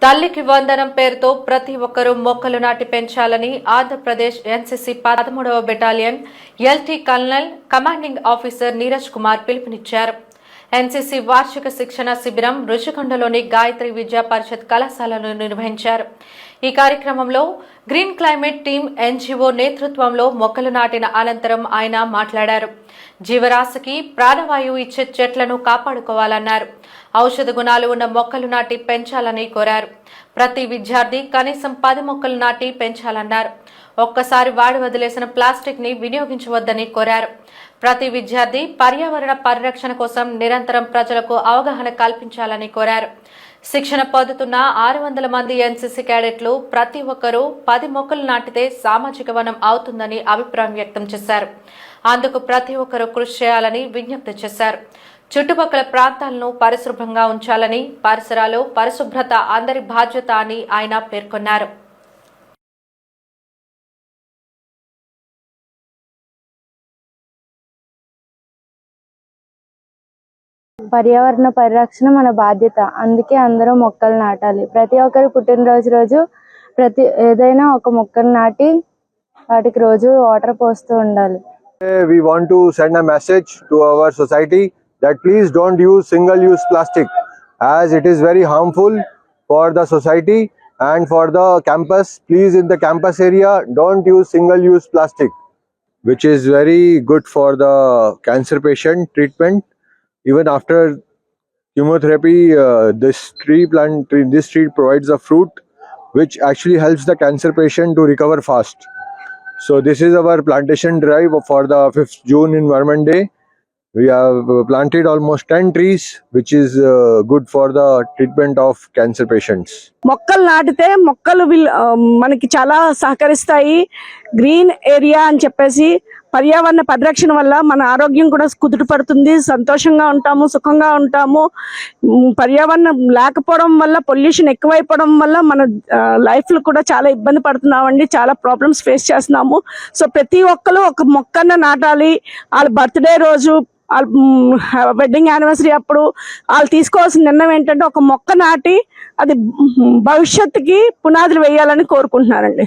తల్లికి వందనం పేరుతో ప్రతి ఒక్కరూ మొక్కలు నాటి పెంచాలని ఆంధ్రప్రదేశ్ ఎన్సీసీ 13వ battalion Lt colonel commanding officer Neeraj Kumar పిలుపునిచ్చారు. ఎన్సీసీ వార్షిక శిక్షణ శిబిరం రుషికొండలోని గాయత్రి విద్యా పరిషత్ కళాశాలలో నిర్వహించారు. ఈ కార్యక్రమంలో గ్రీన్ క్లైమేట్ టీమ్ ఎన్జీఓ నేతృత్వంలో మొక్కలు నాటిన అనంతరం ఆయన మాట్లాడారు. జీవరాశికి ప్రాణవాయువు ఇచ్చే చెట్లను కాపాడుకోవాలన్నారు. ఔషధ గుణాలు ఉన్న మొక్కలు నాటి పెంచాలని కోరారు. ప్రతి విద్యార్థి కనీసం 10 మొక్కలు నాటి పెంచాలన్నారు. ఒక్కసారి వాడి వదిలేసిన ప్లాస్టిక్ ని వినియోగించవద్దని కోరారు. ప్రతి విద్యార్థి పర్యావరణ పరిరక్షణ కోసం నిరంతరం ప్రజలకు అవగాహన కల్పించాలని కోరారు. శిక్షణ పొందుతున్న 600 మంది ఎన్సీసీ క్యాడెట్లు ప్రతి ఒక్కరూ 10 మొక్కలు నాటితే సామాజిక వనం అవుతుందని అభిప్రాయం వ్యక్తం చేశారు. అందుకు ప్రతి ఒక్కరూ కృషి చేయాలని విజ్ఞప్తి చేశారు. చుట్టుపక్కల ప్రాంతాలను పరిశుభ్రంగా ఉంచాలని, పరిసరాలు పరిశుభ్రత అందరి బాధ్యత అని ఆయన పేర్కొన్నారు. పర్యావరణ పరిరక్షణ మన బాధ్యత. అందుకే అందరూ మొక్కలు నాటాలి. ప్రతి ఒక్కరు పుట్టినరోజు ఏదైనా ఒక మొక్కను నాటి వాటికి రోజు వాటర్ పోస్తూ ఉండాలి. We want to send a message to our society that please don't use single-use plastic, as it is very harmful for the society and for the campus. Please, in the campus area, don't use single-use plastic, which is very good for the cancer patient treatment. Even after chemotherapy, this tree provides a fruit which actually helps the cancer patient to recover fast. So this is our plantation drive for the 5th June Environment Day. We have planted almost 10 trees, which is good for the treatment of cancer patients. మొక్కలు నాటితే మొక్కలు మనకి చాలా సహకరిస్తాయి. Green area అని చెప్పేసి పర్యావరణ పరిరక్షణ వల్ల మన ఆరోగ్యం కూడా కుదుటపడుతుంది. సంతోషంగా ఉంటాము, సుఖంగా ఉంటాము. పర్యావరణం లేకపోవడం వల్ల, పొల్యూషన్ ఎక్కువైపోవడం వల్ల మన లైఫ్లో కూడా చాలా ఇబ్బంది పడుతున్నామండి. చాలా ప్రాబ్లమ్స్ ఫేస్ చేస్తున్నాము. సో ప్రతి ఒక్కరు ఒక మొక్కను నాటాలి. వాళ్ళ బర్త్డే రోజు, వెడ్డింగ్ యానివర్సరీ అప్పుడు వాళ్ళు తీసుకోవాల్సిన నిర్ణయం ఏంటంటే ఒక మొక్క నాటి అది భవిష్యత్తుకి పునాదులు వేయాలని కోరుకుంటున్నారండి.